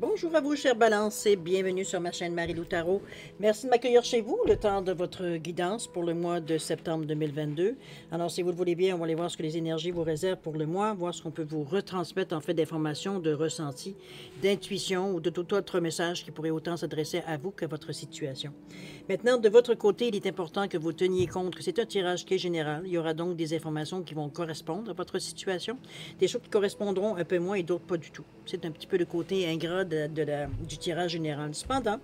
Bonjour à vous, chère Balance, et bienvenue sur ma chaîne Marie-Lou Tarot. Merci de m'accueillir chez vous, le temps de votre guidance pour le mois de septembre 2022. Alors, si vous le voulez bien, on va aller voir ce que les énergies vous réservent pour le mois, voir ce qu'on peut vous retransmettre en fait d'informations, de ressentis, d'intuition ou de tout autre message qui pourrait autant s'adresser à vous qu'à votre situation. Maintenant, de votre côté, il est important que vous teniez compte que c'est un tirage qui est général. Il y aura donc des informations qui vont correspondre à votre situation, des choses qui correspondront un peu moins et d'autres pas du tout. C'est un petit peu le côté ingrat du tirage général. Cependant,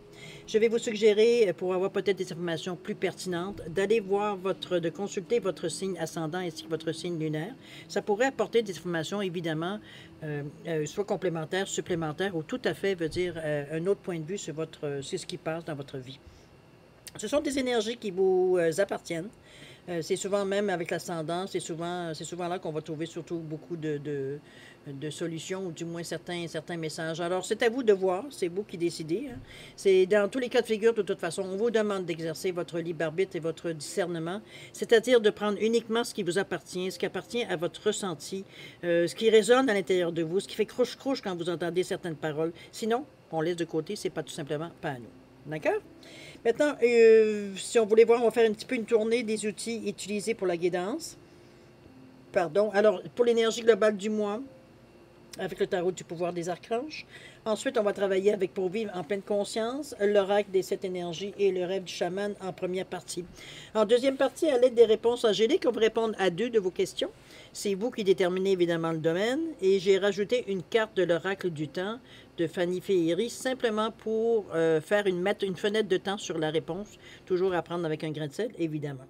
je vais vous suggérer, pour avoir peut-être des informations plus pertinentes, d'aller voir de consulter votre signe ascendant ainsi que votre signe lunaire. Ça pourrait apporter des informations, évidemment, soit complémentaires, supplémentaires, ou tout à fait, veut dire, un autre point de vue sur ce qui passe dans votre vie. Ce sont des énergies qui vous appartiennent. C'est souvent même avec l'ascendant, c'est souvent là qu'on va trouver surtout beaucoup de solutions, ou du moins certains messages. Alors, c'est à vous de voir, c'est vous qui décidez. Hein. C'est dans tous les cas de figure, de toute façon, on vous demande d'exercer votre libre arbitre et votre discernement, c'est-à-dire de prendre uniquement ce qui vous appartient, ce qui appartient à votre ressenti, ce qui résonne à l'intérieur de vous, ce qui fait croche-croche quand vous entendez certaines paroles. Sinon, on laisse de côté, c'est pas tout simplement pas à nous. D'accord? Maintenant, si on voulait voir, on va faire un petit peu une tournée des outils utilisés pour la guidance. Pardon. Alors, pour l'énergie globale du mois, avec le tarot du pouvoir des archanges. Ensuite, on va travailler avec pour vivre en pleine conscience, l'oracle des 7 énergies et le rêve du chaman en première partie. En deuxième partie, à l'aide des réponses angéliques, on va répondre à 2 de vos questions. C'est vous qui déterminez évidemment le domaine. Et j'ai rajouté une carte de l'oracle du temps de Fanny Féery, simplement pour mettre une fenêtre de temps sur la réponse. Toujours à prendre avec un grain de sel, évidemment.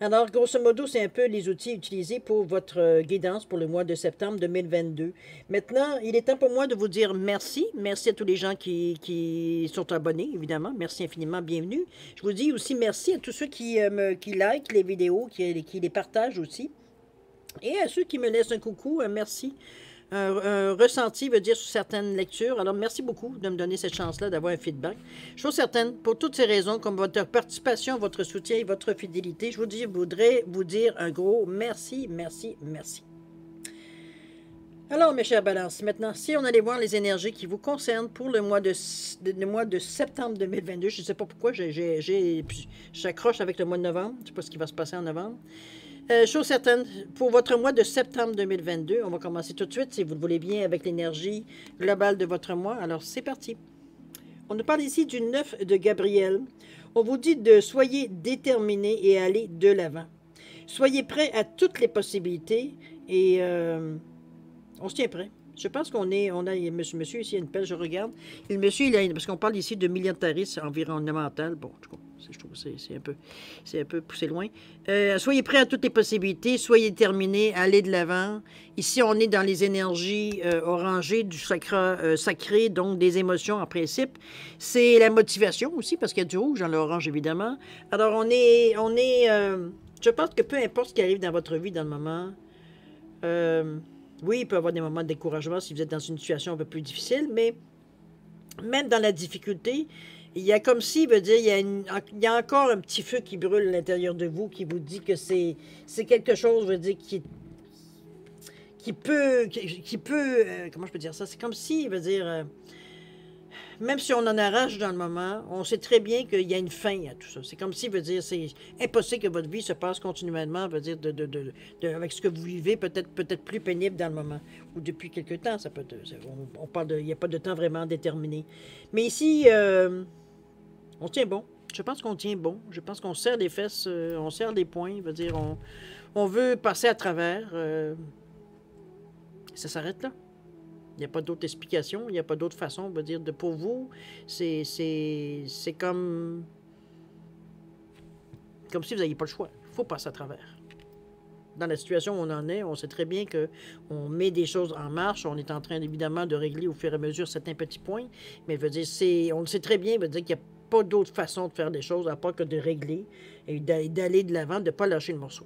Alors, grosso modo, c'est un peu les outils utilisés pour votre guidance pour le mois de septembre 2022. Maintenant, il est temps pour moi de vous dire merci. Merci à tous les gens qui sont abonnés, évidemment. Merci infiniment, bienvenue. Je vous dis aussi merci à tous ceux qui likent les vidéos, qui les partagent aussi. Et à ceux qui me laissent un coucou, un merci. Un ressenti veut dire sur certaines lectures. Alors, merci beaucoup de me donner cette chance-là d'avoir un feedback. Je suis certaine, pour toutes ces raisons, comme votre participation, votre soutien et votre fidélité, je voudrais vous dire un gros merci, merci, merci. Alors, mes chers balances, maintenant, si on allait voir les énergies qui vous concernent pour le mois de septembre 2022, je ne sais pas pourquoi, j'accroche avec le mois de novembre, je ne sais pas ce qui va se passer en novembre. Chose certaine, pour votre mois de septembre 2022, on va commencer tout de suite, si vous le voulez bien, avec l'énergie globale de votre mois. Alors, c'est parti. On nous parle ici du 9 de Gabriel. On vous dit de soyez déterminés et aller de l'avant. Soyez prêts à toutes les possibilités et on se tient prêt. Je pense qu'on a, monsieur ici, il y a une pelle, je regarde. Et le monsieur, parce qu'on parle ici de militarisme environnemental. Bon, je trouve que c'est un peu poussé loin. Soyez prêts à toutes les possibilités, soyez déterminés, allez de l'avant. Ici, on est dans les énergies orangées du sacré, donc des émotions en principe. C'est la motivation aussi, parce qu'il y a du rouge dans l'orange, évidemment. Alors, je pense que peu importe ce qui arrive dans votre vie dans le moment, oui, il peut y avoir des moments de découragement si vous êtes dans une situation un peu plus difficile, mais même dans la difficulté, il y a comme si, veut dire, il y a encore un petit feu qui brûle à l'intérieur de vous, qui vous dit que c'est quelque chose, veut dire, qui peut, comment je peux dire ça? C'est comme si, veut dire, même si on en arrache dans le moment, on sait très bien qu'il y a une fin à tout ça. C'est comme si, veut dire, c'est impossible que votre vie se passe continuellement, veut dire, avec ce que vous vivez, peut-être plus pénible dans le moment, ou depuis quelque temps, ça peut on parle il n'y a pas de temps vraiment déterminé. Mais ici, on tient bon. Je pense qu'on tient bon. Je pense qu'on serre les fesses, on serre les poings, veut dire, on veut passer à travers. Ça s'arrête là. Il n'y a pas d'autre explication, il n'y a pas d'autre façon, on va dire, pour vous, c'est comme si vous n'aviez pas le choix. Il faut passer à travers. Dans la situation où on en est, on sait très bien qu'on met des choses en marche, on est en train, évidemment, de régler au fur et à mesure certains petits points, mais veut dire, on le sait très bien, veut dire qu'il n'y a pas d'autre façon de faire des choses à part que de régler et d'aller de l'avant, de ne pas lâcher le morceau.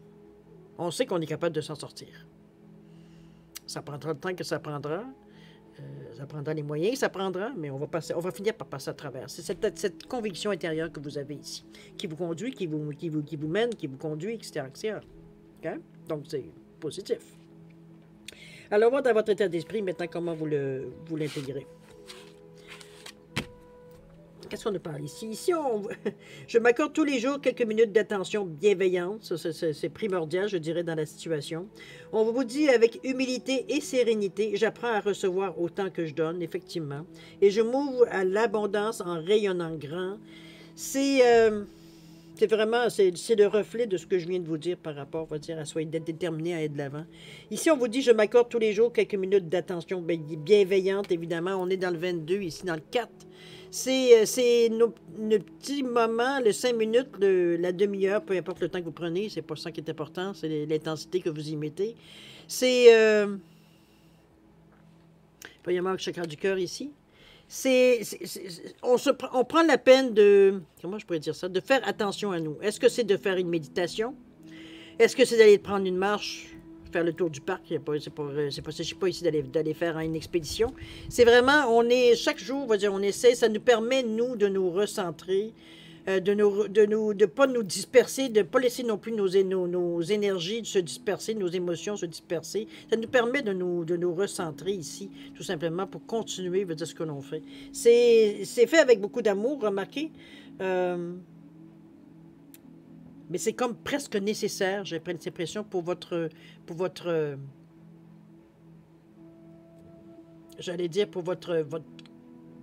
On sait qu'on est capable de s'en sortir. Ça prendra le temps que ça prendra. Ça prendra les moyens que ça prendra, mais on va finir par passer à travers. C'est cette conviction intérieure que vous avez ici, qui vous conduit, qui vous mène, qui vous conduit, etc. etc. Okay? Donc, c'est positif. Alors, on va voir dans votre état d'esprit maintenant comment vous l'intégrez. qu'est-ce qu'on a parlé ici? Ici, je m'accorde tous les jours quelques minutes d'attention bienveillante. Ça, c'est primordial, je dirais, dans la situation. On vous dit avec humilité et sérénité, j'apprends à recevoir autant que je donne, effectivement. Et je m'ouvre à l'abondance en rayonnant grand. C'est vraiment, c'est le reflet de ce que je viens de vous dire par rapport, on va dire, à soyez déterminé à aller de l'avant. Ici, on vous dit, je m'accorde tous les jours quelques minutes d'attention bienveillante, évidemment. On est dans le 22, ici dans le 4. C'est nos petits moments, le 5 minutes, la demi-heure, peu importe le temps que vous prenez, c'est pas ça qui est important, c'est l'intensité que vous y mettez. C'est, il y a un chakra du cœur ici. On prend la peine de, comment je pourrais dire ça, de faire attention à nous. Est-ce que c'est de faire une méditation? Est-ce que c'est d'aller prendre une marche, faire le tour du parc? Il ne s'agit pas ici d'aller faire une expédition. C'est vraiment, chaque jour, on va dire, on essaie, ça nous permet, nous, de nous recentrer, de ne pas nous disperser, de ne pas laisser non plus nos énergies se disperser, nos émotions se disperser. Ça nous permet de nous recentrer ici, tout simplement, pour continuer, veut dire, ce que l'on fait. C'est fait avec beaucoup d'amour, remarquez. Mais c'est comme presque nécessaire, j'ai cette impression, pour votre j'allais dire, pour votre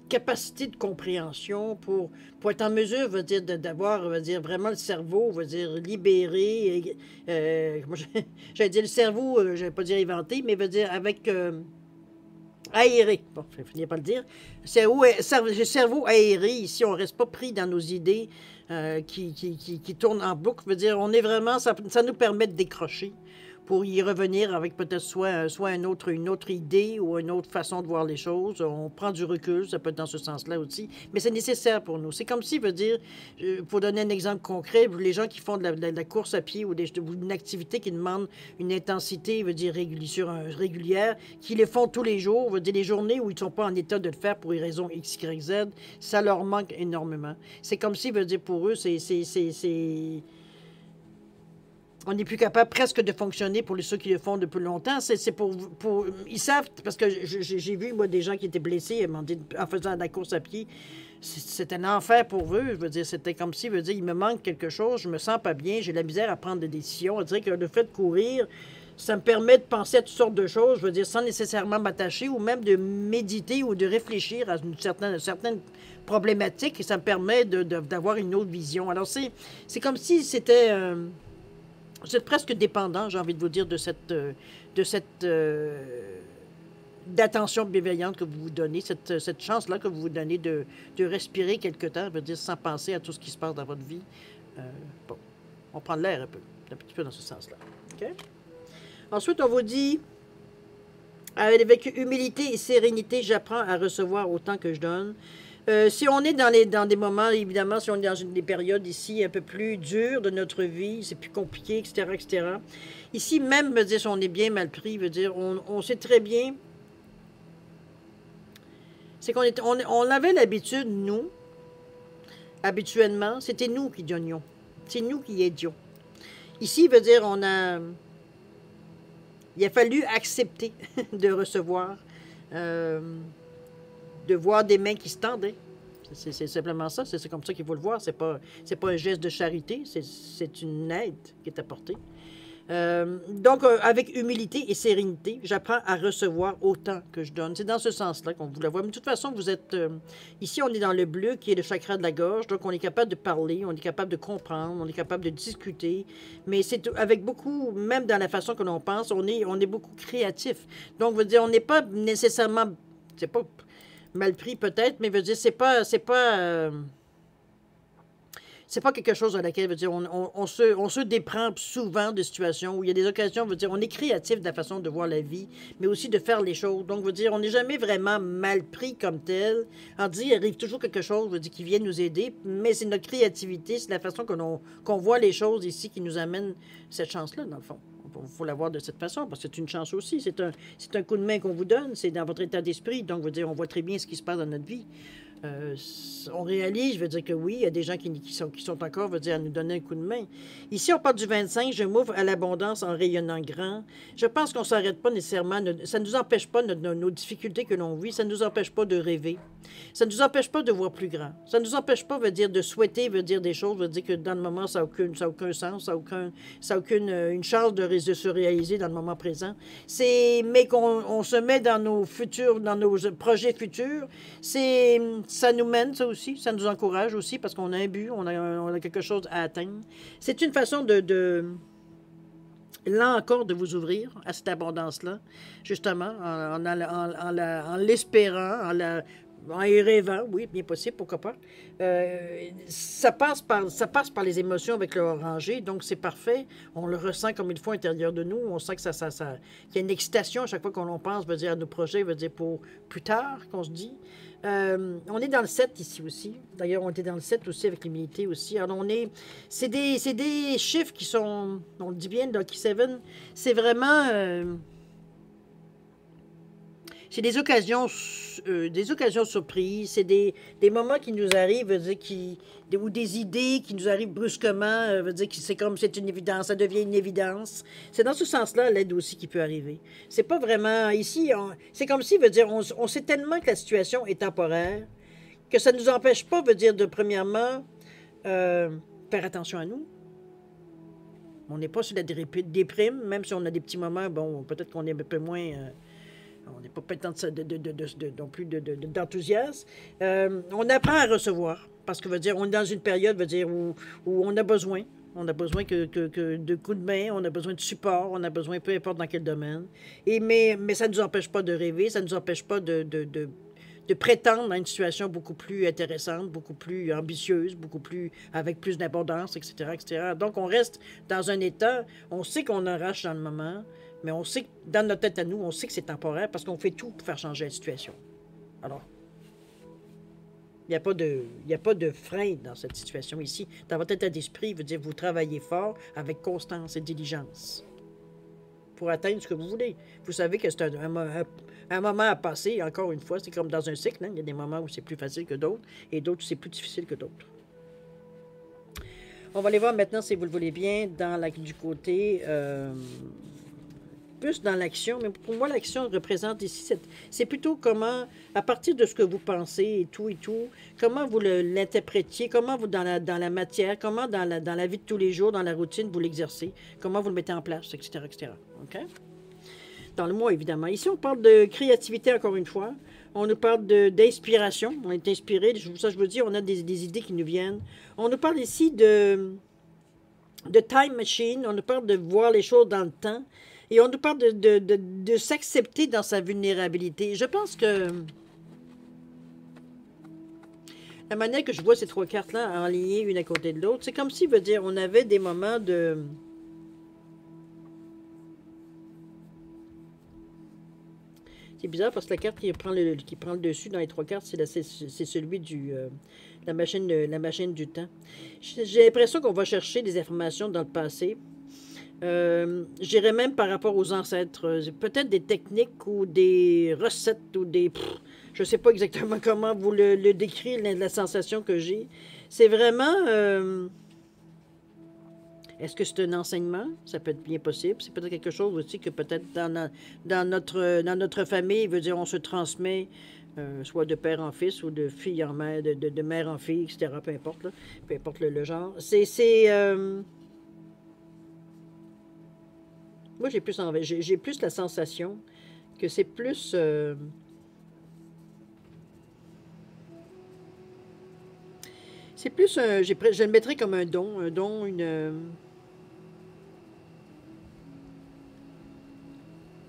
capacité de compréhension, pour être en mesure, veut dire, d'avoir, veut dire, vraiment le cerveau, veut dire, libéré, j'allais dire le cerveau, je vais pas dire inventé, mais veut dire avec aéré. Bon, je vais finir par le dire. Cerveau aéré, ici, on ne reste pas pris dans nos idées qui tournent en boucle. Veut dire, on est vraiment, ça nous permet de décrocher pour y revenir avec peut-être soit une autre idée ou une autre façon de voir les choses. On prend du recul, ça peut être dans ce sens-là aussi, mais c'est nécessaire pour nous. C'est comme si, veut dire, pour donner un exemple concret, les gens qui font de la course à pied ou une activité qui demande une intensité, veut dire, régulière, qui les font tous les jours, veut dire, les journées où ils ne sont pas en état de le faire pour une raison X, Y, Z, ça leur manque énormément. C'est comme si, veut dire, pour eux, on n'est plus capable presque de fonctionner pour ceux qui le font depuis longtemps. C'est pour... Ils savent, parce que j'ai vu, moi, des gens qui étaient blessés en faisant de la course à pied. C'est un enfer pour eux. Je veux dire, c'était comme si, je veux dire, il me manque quelque chose, je me sens pas bien, j'ai la misère à prendre des décisions. On dirait que le fait de courir, ça me permet de penser à toutes sortes de choses, je veux dire, sans nécessairement m'attacher ou même de méditer ou de réfléchir à une certaine problématique et ça me permet d'avoir une autre vision. Alors, c'est comme si c'était... vous êtes presque dépendant, j'ai envie de vous dire, de cette d'attention bienveillante que vous vous donnez, cette chance-là que vous vous donnez de respirer quelque temps, je veux dire, sans penser à tout ce qui se passe dans votre vie. Bon, on prend l'air un petit peu dans ce sens-là. Okay? Ensuite, on vous dit, avec humilité et sérénité, j'apprends à recevoir autant que je donne. Si on est dans des moments, évidemment, si on est dans des périodes ici un peu plus dures de notre vie, c'est plus compliqué, etc., etc. Ici, même, veut dire, si on est bien mal pris, veut dire, on sait très bien, c'est on avait l'habitude, nous, habituellement, c'était nous qui donnions. C'est nous qui aidions. Ici, veut dire, il a fallu accepter de recevoir, de voir des mains qui se tendaient. C'est simplement ça, c'est comme ça qu'il faut le voir. C'est pas un geste de charité, c'est une aide qui est apportée. Donc, avec humilité et sérénité, j'apprends à recevoir autant que je donne. C'est dans ce sens-là qu'on vous la voit. Mais de toute façon, vous êtes... ici, on est dans le bleu, qui est le chakra de la gorge. Donc, on est capable de parler, on est capable de comprendre, on est capable de discuter. Mais c'est avec beaucoup, même dans la façon que l'on pense, on est beaucoup créatif. Donc, veut dire, on n'est pas nécessairement... C'est pas mal pris peut-être, mais veut dire, c'est pas quelque chose dans laquelle, veut dire, on se déprend souvent de situations où il y a des occasions, veut dire, on est créatif de la façon de voir la vie, mais aussi de faire les choses. Donc, veut dire, on n'est jamais vraiment mal pris comme tel. En dit, il arrive toujours quelque chose, veut dire, qui vient nous aider, mais c'est notre créativité, c'est la façon qu'on voit les choses ici qui nous amène cette chance-là, dans le fond. Il faut la voir de cette façon, parce que c'est une chance aussi. C'est un coup de main qu'on vous donne, c'est dans votre état d'esprit. Donc, veut dire, on voit très bien ce qui se passe dans notre vie. On réalise, je veux dire que oui, il y a des gens qui sont encore, veut dire, à nous donner un coup de main. Ici, on parle du 25, je m'ouvre à l'abondance en rayonnant grand. Je pense qu'on ne s'arrête pas nécessairement, ça ne nous empêche pas nos difficultés que l'on vit, ça ne nous empêche pas de rêver. Ça ne nous empêche pas de voir plus grand. Ça ne nous empêche pas, veut dire, de souhaiter, veut dire des choses, veut dire que dans le moment, ça n'a aucun sens, ça n'a aucune une chance de se réaliser dans le moment présent. Mais qu'on se met dans nos futurs, dans nos projets futurs, ça nous mène, ça aussi, ça nous encourage aussi, parce qu'on a un but, on a quelque chose à atteindre. C'est une façon là encore, de vous ouvrir à cette abondance-là, justement, en l'espérant, en y rêvant, oui, bien possible, pourquoi pas. Ça passe par les émotions avec le orangé, donc c'est parfait. On le ressent comme il faut à l'intérieur de nous. On sent que qu'il y a une excitation à chaque fois qu'on pense, veut dire à nos projets, veut dire pour plus tard, qu'on se dit. On est dans le 7 ici aussi. D'ailleurs, on était dans le 7 aussi avec l'humilité aussi. Alors, c'est des chiffres qui sont, on le dit bien, Lucky 7, c'est vraiment, c'est des occasions surprises, c'est des moments qui nous arrivent, veut dire, ou des idées qui nous arrivent brusquement, veut dire que c'est comme c'est une évidence, ça devient une évidence. C'est dans ce sens-là l'aide aussi qui peut arriver. C'est pas vraiment, ici, c'est comme si, veut dire, on sait tellement que la situation est temporaire, que ça ne nous empêche pas, veut dire, de premièrement, faire attention à nous. On n'est pas sur la déprime, même si on a des petits moments, bon, peut-être qu'on est un peu moins... on n'est pas tant non plus d'enthousiasme. On apprend à recevoir, parce que veut dire, on est dans une période, veut dire, où on a besoin. On a besoin que de coups de main, on a besoin de support, on a besoin, peu importe dans quel domaine. Mais ça ne nous empêche pas de rêver, ça ne nous empêche pas de prétendre à une situation beaucoup plus intéressante, beaucoup plus ambitieuse, avec plus d'abondance, etc., etc. Donc, on reste dans un état, on sait qu'on arrache dans le moment, mais on sait que dans notre tête à nous, on sait que c'est temporaire parce qu'on fait tout pour faire changer la situation. Alors, il n'y a pas de frein dans cette situation ici. Dans votre état d'esprit, veut dire vous travaillez fort avec constance et diligence pour atteindre ce que vous voulez. Vous savez que c'est un moment à passer, encore une fois, c'est comme dans un cycle, hein? Il y a des moments où c'est plus facile que d'autres et d'autres où c'est plus difficile que d'autres. On va aller voir maintenant, si vous le voulez bien, du côté... plus dans l'action, mais pour moi, l'action représente ici, c'est plutôt comment, à partir de ce que vous pensez et tout, comment vous l'interprétiez, comment vous, dans la matière, comment dans la vie de tous les jours, dans la routine, vous l'exercez, comment vous le mettez en place, etc., etc. OK? Dans le moi, évidemment. Ici, on parle de créativité, encore une fois. On nous parle d'inspiration. On est inspiré. Ça, je veux dire, on a des idées qui nous viennent. On nous parle ici de time machine. On nous parle de voir les choses dans le temps. Et on nous parle de s'accepter dans sa vulnérabilité. Je pense que la manière que je vois ces trois cartes-là enlignées une à côté de l'autre, c'est comme si, veut dire, on avait des moments de... C'est bizarre parce que la carte qui prend le dessus dans les trois cartes, c'est celui la machine du temps. J'ai l'impression qu'on va chercher des informations dans le passé. J'irais même par rapport aux ancêtres. Peut-être des techniques ou des recettes ou des... je ne sais pas exactement comment vous le décrire, la sensation que j'ai. C'est vraiment... est-ce que c'est un enseignement? Ça peut être bien possible. C'est peut-être quelque chose aussi que peut-être dans notre famille, veut dire on se transmet soit de père en fils ou de fille en mère, de mère en fille, etc. Peu importe, là. Peu importe le genre. Moi, j'ai plus la sensation que c'est plus... c'est plus je le mettrais comme un don,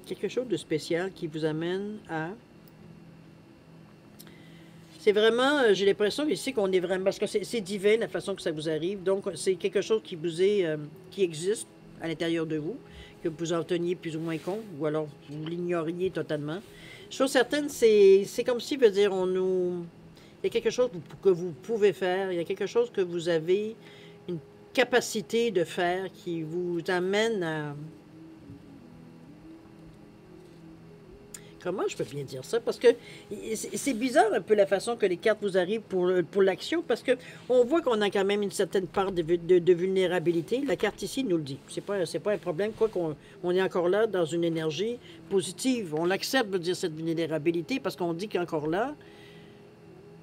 quelque chose de spécial qui vous amène à... C'est vraiment, j'ai l'impression ici qu'on est vraiment... Parce que c'est divin, la façon que ça vous arrive. Donc, c'est quelque chose qui vous est... qui existe à l'intérieur de vous, que vous en teniez plus ou moins compte, ou alors vous l'ignoriez totalement. Chose certaine, c'est comme si, veut dire, il y a quelque chose que vous pouvez faire, il y a quelque chose que vous avez une capacité de faire qui vous amène à... Comment je peux bien dire ça? Parce que c'est bizarre un peu la façon que les cartes vous arrivent pour l'action, parce que on voit qu'on a quand même une certaine part de vulnérabilité. La carte ici nous le dit. C'est pas un problème, quoi qu'on on est encore là dans une énergie positive. On l'accepte de dire cette vulnérabilité parce qu'on dit qu'encore là,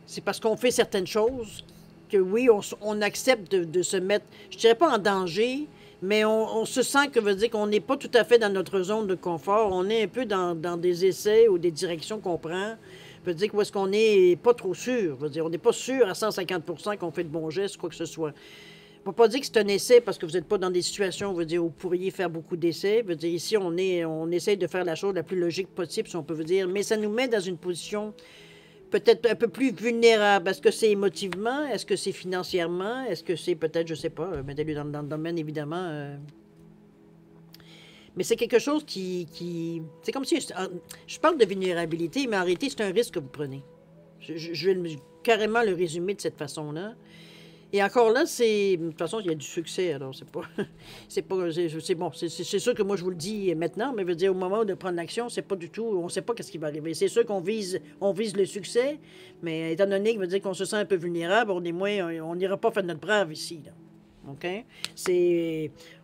c'est parce qu'on fait certaines choses que oui, on accepte de se mettre, je dirais pas en danger, mais on se sent que veut dire qu'on n'est pas tout à fait dans notre zone de confort. On est un peu dans des essais ou des directions qu'on prend. Veut dire où est-ce qu'on n'est pas trop sûr. Veut dire, on n'est pas sûr à 150% qu'on fait de bons gestes, quoi que ce soit. On ne peut pas dire que c'est un essai parce que vous n'êtes pas dans des situations veut dire, où vous pourriez faire beaucoup d'essais. Veut dire, ici, on essaie de faire la chose la plus logique possible, si on peut vous dire, mais ça nous met dans une position peut-être un peu plus vulnérable. Est-ce que c'est émotivement? Est-ce que c'est financièrement? Est-ce que c'est peut-être, je ne sais pas, mettez-le dans le domaine, évidemment. Mais c'est quelque chose c'est comme si... Je parle de vulnérabilité, mais en réalité, c'est un risque que vous prenez. Je vais carrément le résumer de cette façon-là. Et encore là, de toute façon, il y a du succès, alors c'est pas... c'est bon, c'est sûr que moi, je vous le dis maintenant, mais je veux dire, au moment de prendre l'action, c'est pas du tout... On sait pas qu'est-ce qui va arriver. C'est sûr on vise le succès, mais étant donné que veut dire qu'on se sent un peu vulnérable, on n'ira pas faire notre brave ici, là. OK?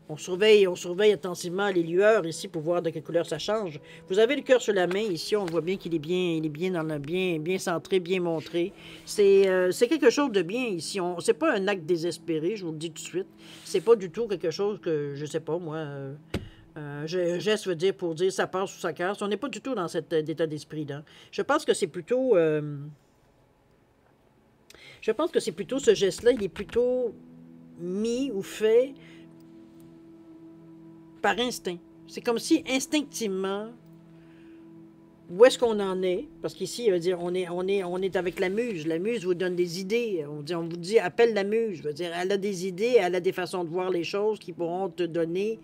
On surveille attentivement les lueurs ici pour voir de quelle couleur ça change. Vous avez le cœur sur la main ici, on voit bien qu'il est bien centré, bien montré. C'est quelque chose de bien ici. C'est pas un acte désespéré, je vous le dis tout de suite. C'est pas du tout quelque chose que, je sais pas moi, un geste veut dire pour dire ça passe ou ça casse. On n'est pas du tout dans cet état d'esprit-là. Je pense que c'est plutôt ce geste-là, il est plutôt mis ou fait par instinct. C'est comme si instinctivement, où est-ce qu'on en est? Parce qu'ici, veut dire, on est avec la muse. La muse vous donne des idées. On vous dit, appelle la muse. Veut dire, elle a des idées, elle a des façons de voir les choses qui pourront te donner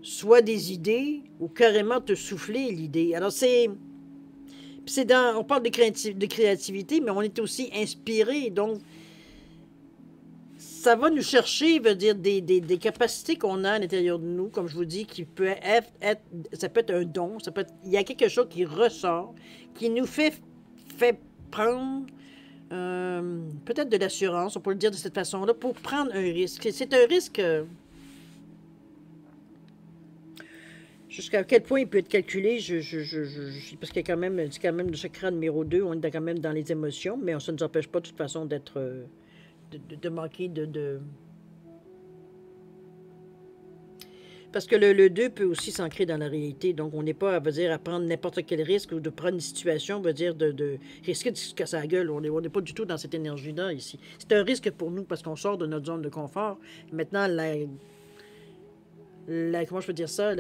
soit des idées ou carrément te souffler l'idée. Alors, on parle de créativité, mais on est aussi inspiré. Donc, ça va nous chercher, veut dire, des capacités qu'on a à l'intérieur de nous, comme je vous dis, qui peut ça peut être un don, il y a quelque chose qui ressort, qui nous fait prendre peut-être de l'assurance, on peut le dire de cette façon-là, pour prendre un risque. C'est un risque... jusqu'à quel point il peut être calculé, parce qu'il y a quand même, c'est quand même le chakra numéro 2, on est quand même dans les émotions, mais ça ne nous empêche pas de toute façon d'être... de manquer de... Parce que le 2 peut aussi s'ancrer dans la réalité. Donc, on n'est pas, à prendre n'importe quel risque ou de prendre une situation, de risquer de se casser la gueule. On n'est pas du tout dans cette énergie-là ici. C'est un risque pour nous parce qu'on sort de notre zone de confort. Maintenant, comment je peux dire ça?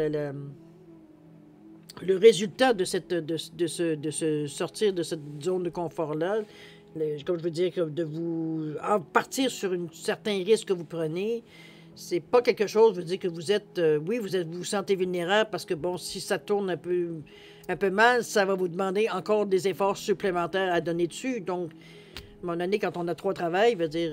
Le résultat de ce sortir de cette zone de confort-là, comme je veux dire, de vous partir sur un certain risque que vous prenez, c'est pas quelque chose, veut dire que vous êtes, oui, vous vous sentez vulnérable parce que, bon, si ça tourne un peu mal, ça va vous demander encore des efforts supplémentaires à donner dessus. Donc, à un moment donné, quand on a 3 travails, veut dire,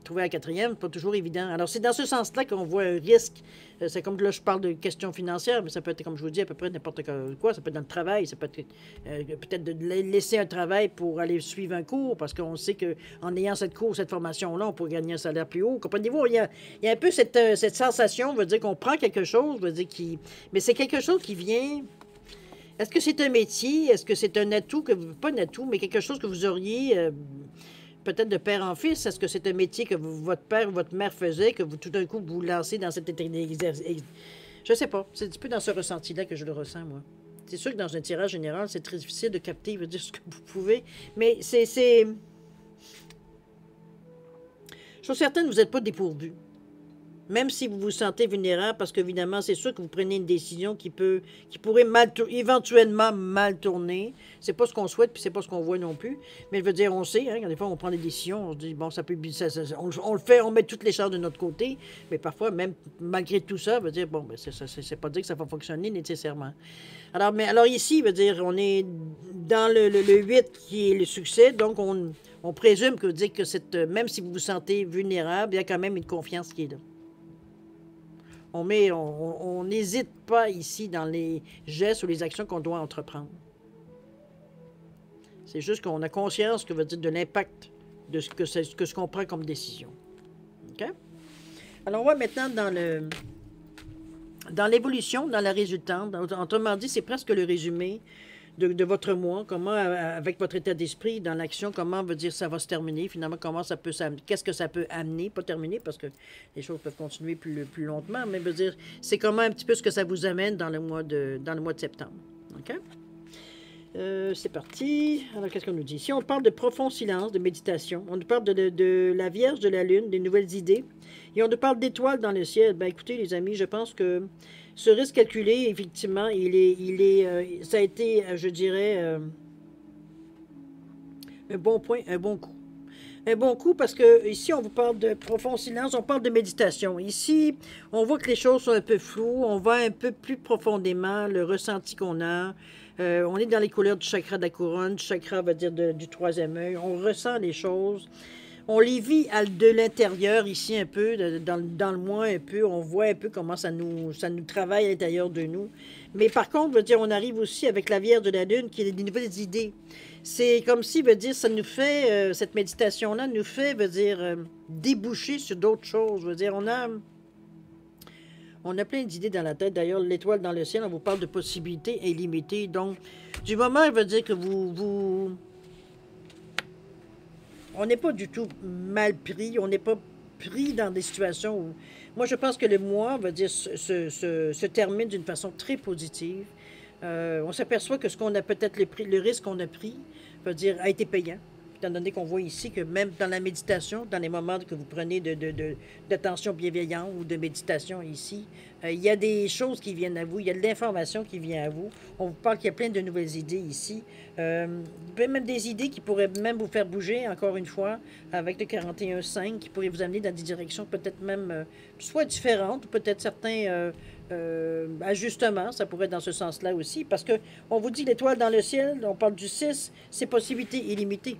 trouver un 4e, pas toujours évident. Alors, c'est dans ce sens-là qu'on voit un risque. C'est comme là, je parle de questions financières, mais ça peut être, comme je vous dis, à peu près n'importe quoi. Ça peut être dans le travail, ça peut être peut-être de laisser un travail pour aller suivre un cours, parce qu'on sait qu'en ayant cette formation-là, on peut gagner un salaire plus haut. Comprenez-vous, il y a un peu cette sensation, veut dire qu'on prend quelque chose, veut dire mais c'est quelque chose qui vient... Est-ce que c'est un métier? Est-ce que c'est un atout, pas un atout, mais quelque chose que vous auriez peut-être de père en fils? Est-ce que c'est un métier que votre père ou votre mère faisait, que vous tout d'un coup vous lancez dans cet exercice? Je sais pas. C'est un petit peu dans ce ressenti-là que je le ressens, moi. C'est sûr que dans un tirage général, c'est très difficile de capter, veut dire ce que vous pouvez, mais c'est... Je suis certaine que vous n'êtes pas dépourvu. Même si vous vous sentez vulnérable, parce qu'évidemment, c'est sûr que vous prenez une décision qui pourrait éventuellement mal tourner. C'est pas ce qu'on souhaite, puis c'est pas ce qu'on voit non plus. Mais je veux dire, on sait, hein, des fois, on prend des décisions, on se dit, bon, ça peut... on le fait, on met toutes les chances de notre côté, mais parfois, même malgré tout ça, veut dire, bon, ben, c'est pas dire que ça va fonctionner nécessairement. Alors ici, veut dire, on est dans le 8 qui est le succès, donc on présume que, dire que même si vous vous sentez vulnérable, il y a quand même une confiance qui est là. on n'hésite pas ici dans les gestes ou les actions qu'on doit entreprendre. C'est juste qu'on a conscience que veut dire de l'impact de ce qu'on prend comme décision. OK? Alors, on va maintenant dans l'évolution, dans la résultante. Autrement dit, c'est presque le résumé de votre mois, comment, avec votre état d'esprit, dans l'action, comment veut dire ça va se terminer, finalement, comment ça peut qu'est-ce que ça peut amener, pas terminer, parce que les choses peuvent continuer plus longtemps, mais veut dire, c'est comment un petit peu ce que ça vous amène dans le mois de septembre. OK? C'est parti. Alors, qu'est-ce qu'on nous dit? Ici, on parle de profond silence, de méditation. On nous parle de la Vierge, de la Lune, des nouvelles idées. Et on nous parle d'étoiles dans le ciel. Ben, écoutez, les amis, je pense que ce risque calculé, effectivement, ça a été, je dirais, un bon point, un bon coup. Un bon coup parce que ici, on vous parle de profond silence, on parle de méditation. Ici, on voit que les choses sont un peu floues, on voit un peu plus profondément le ressenti qu'on a. On est dans les couleurs du chakra de la couronne, du chakra, va dire, du troisième œil. On ressent les choses. On les vit de l'intérieur, ici, un peu, dans le moi, un peu. On voit un peu comment ça nous travaille à l'intérieur de nous. Mais par contre, veut dire, on arrive aussi avec la Vierge de la Lune qui a des nouvelles idées. C'est comme si, veut dire, ça nous fait, cette méditation-là nous fait, veut dire, déboucher sur d'autres choses. Veut dire, on a plein d'idées dans la tête. D'ailleurs, l'étoile dans le ciel, on vous parle de possibilités illimitées. Donc, du moment, il veut dire que on n'est pas du tout mal pris. On n'est pas pris dans des situations où... Moi, je pense que le mois, veut dire, se termine d'une façon très positive. On s'aperçoit que ce qu'on a peut-être le risque qu'on a pris, veut dire, a été payant. Étant donné qu'on voit ici que même dans la méditation, dans les moments que vous prenez d'attention bienveillante ou de méditation ici, il y a des choses qui viennent à vous, il y a de l'information qui vient à vous. On vous parle qu'il y a plein de nouvelles idées ici. Même des idées qui pourraient même vous faire bouger, encore une fois, avec le 41.5, qui pourraient vous amener dans des directions peut-être même soit différentes, ou peut-être certains... ajustement, ça pourrait être dans ce sens-là aussi, parce que on vous dit l'étoile dans le ciel, on parle du 6, c'est possibilités illimitées.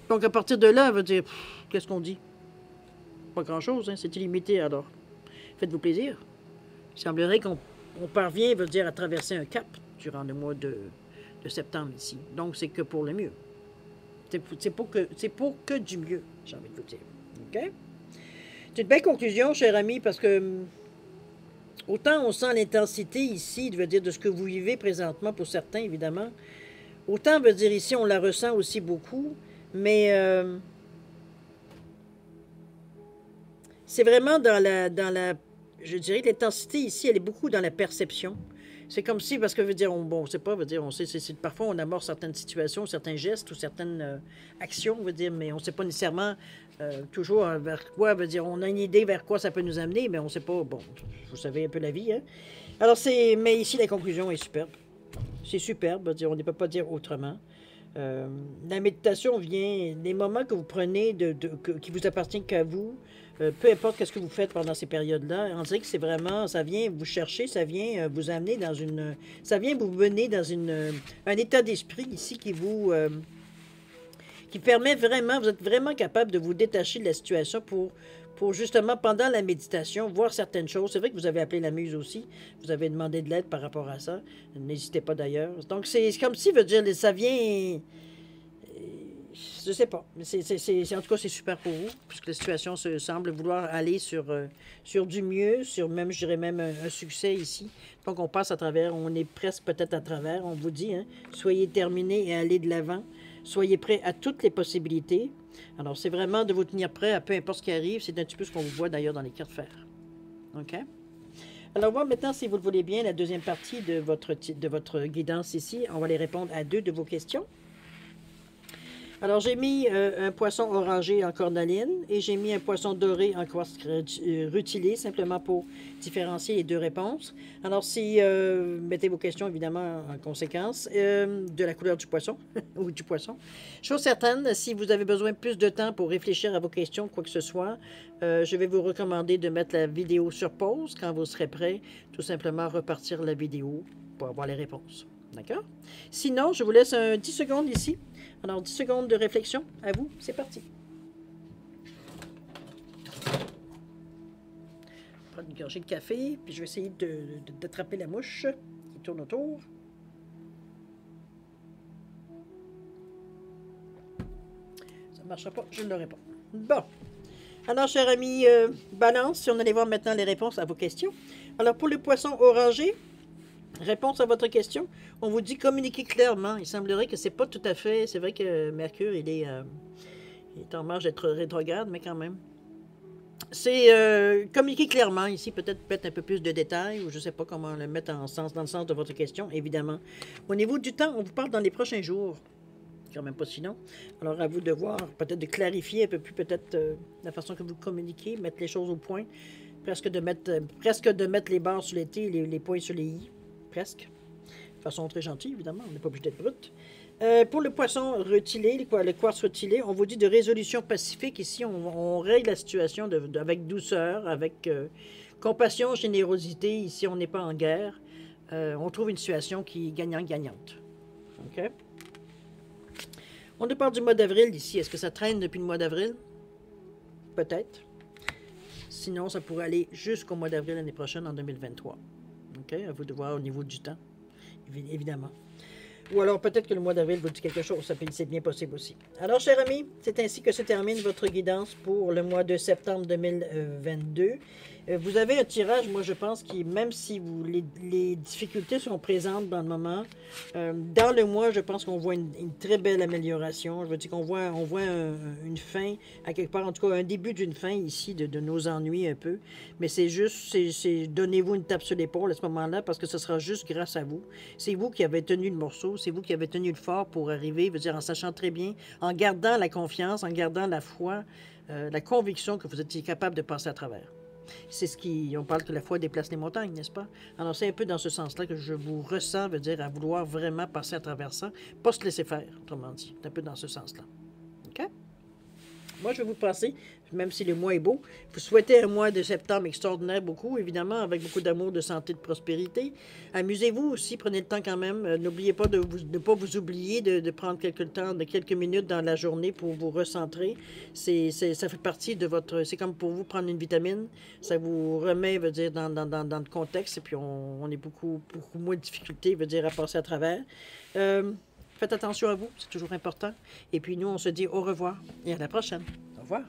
Donc à partir de là, on va dire, qu'est-ce qu'on dit? Pas grand-chose, hein, c'est illimité alors. Faites-vous plaisir. Il semblerait qu'on parvient, veut dire, à traverser un cap durant le mois de septembre ici. Donc c'est que pour le mieux. C'est pour que du mieux, j'ai envie de vous dire. OK? C'est une belle conclusion, cher ami, parce que autant on sent l'intensité ici, veut dire de ce que vous vivez présentement pour certains, évidemment. Autant, veut dire ici, on la ressent aussi beaucoup. Mais c'est vraiment je dirais que l'intensité ici, elle est beaucoup dans la perception. C'est comme si, parce que veut dire, on sait pas, veut dire, on sait, parfois on amorce certaines situations, certains gestes ou certaines actions, veut dire, mais on ne sait pas nécessairement toujours vers quoi, veut dire, on a une idée vers quoi ça peut nous amener, mais on ne sait pas, bon, vous savez un peu la vie, hein. Alors mais ici la conclusion est superbe. C'est superbe, veut dire, on ne peut pas dire autrement. La méditation vient, les moments que vous prenez qui vous appartiennent qu'à vous, peu importe ce que vous faites pendant ces périodes-là, on dirait que c'est vraiment, ça vient vous chercher, ça vient vous amener ça vient vous mener dans un état d'esprit ici qui permet vraiment, vous êtes vraiment capable de vous détacher de la situation pour justement, pendant la méditation, voir certaines choses. C'est vrai que vous avez appelé la muse aussi. Vous avez demandé de l'aide par rapport à ça. N'hésitez pas d'ailleurs. Donc, c'est comme si, veut dire, ça vient... Je sais pas. Mais en tout cas, c'est super pour vous, puisque la situation semble vouloir aller sur du mieux, sur même, je dirais même, un succès ici. Donc, on passe à travers, on est presque peut-être à travers, on vous dit, hein, soyez terminés et allez de l'avant. Soyez prêts à toutes les possibilités. Alors, c'est vraiment de vous tenir prêt à peu importe ce qui arrive. C'est un petit peu ce qu'on vous voit d'ailleurs dans les cartes fer. OK? Alors, voir maintenant, si vous le voulez bien, la deuxième partie de votre guidance ici. On va aller répondre à 2 de vos questions. Alors, j'ai mis un poisson orangé en cornaline et j'ai mis un poisson doré en quartz rutilé, simplement pour différencier les 2 réponses. Alors, mettez vos questions, évidemment, en conséquence de la couleur du poisson ou du poisson. Chose certaine, si vous avez besoin de plus de temps pour réfléchir à vos questions, quoi que ce soit, je vais vous recommander de mettre la vidéo sur pause quand vous serez prêt, tout simplement repartir la vidéo pour avoir les réponses. D'accord? Sinon, je vous laisse 10 secondes ici. Alors, 10 secondes de réflexion. À vous, c'est parti. prendre une gorgée de café, puis je vais essayer d'attraper la mouche qui tourne autour. Ça ne marchera pas, je ne l'aurai pas. Bon. Alors, cher ami Balance, si on allait voir maintenant les réponses à vos questions. Alors, pour le poisson orangé, réponse à votre question, on vous dit communiquer clairement. Il semblerait que c'est pas tout à fait... C'est vrai que Mercure, il est en marge d'être rétrograde, mais quand même. C'est communiquer clairement ici, peut-être mettre un peu plus de détails, ou je ne sais pas comment le mettre dans le sens de votre question, évidemment. Au niveau du temps, on vous parle dans les prochains jours. Quand même pas sinon. Alors, à vous de voir, peut-être de clarifier un peu plus, peut-être la façon que vous communiquez, mettre les choses au point, presque de mettre les barres sur les T, les points sur les I, presque. De façon très gentille, évidemment, on n'est pas obligé d'être brut. Pour le poisson retilé, le quartz retilé, on vous dit de résolution pacifique. Ici, on règle la situation avec douceur, avec compassion, générosité. Ici, on n'est pas en guerre. On trouve une situation qui est gagnant-gagnante. OK? On nous parle du mois d'avril ici. Est-ce que ça traîne depuis le mois d'avril? Peut-être. Sinon, ça pourrait aller jusqu'au mois d'avril l'année prochaine, en 2023. OK? À vous de voir au niveau du temps, évidemment. Ou alors peut-être que le mois d'avril vous dit quelque chose, c'est bien possible aussi. Alors, chers amis, c'est ainsi que se termine votre guidance pour le mois de septembre 2022. Vous avez un tirage, moi je pense, qui, même si les difficultés sont présentes dans le moment, dans le mois, je pense qu'on voit une très belle amélioration. Je veux dire qu'on voit une fin, à quelque part, en tout cas un début d'une fin ici de nos ennuis un peu. Mais c'est juste, donnez-vous une tape sur l'épaule à ce moment-là, parce que ce sera juste grâce à vous. C'est vous qui avez tenu le morceau, c'est vous qui avez tenu le fort pour arriver, je veux dire, en sachant très bien, en gardant la confiance, en gardant la foi, la conviction que vous étiez capable de passer à travers. C'est on parle que la foi déplace les montagnes, n'est-ce pas? Alors c'est un peu dans ce sens-là que je vous ressens, veut dire, à vouloir vraiment passer à travers ça, pas se laisser faire, autrement dit. C'est un peu dans ce sens-là. OK? Moi, je vais vous passer, même si le mois est beau, vous souhaitez un mois de septembre extraordinaire beaucoup, évidemment, avec beaucoup d'amour, de santé, de prospérité. Amusez-vous aussi, prenez le temps quand même. N'oubliez pas de ne pas vous oublier de prendre quelques minutes dans la journée pour vous recentrer. Ça fait partie de votre... C'est comme pour vous prendre une vitamine. Ça vous remet, veut dire, dans le contexte, et puis on est beaucoup moins de difficultés, veut dire, à passer à travers. Faites attention à vous, c'est toujours important. Et puis nous, on se dit au revoir et à la prochaine. Au revoir.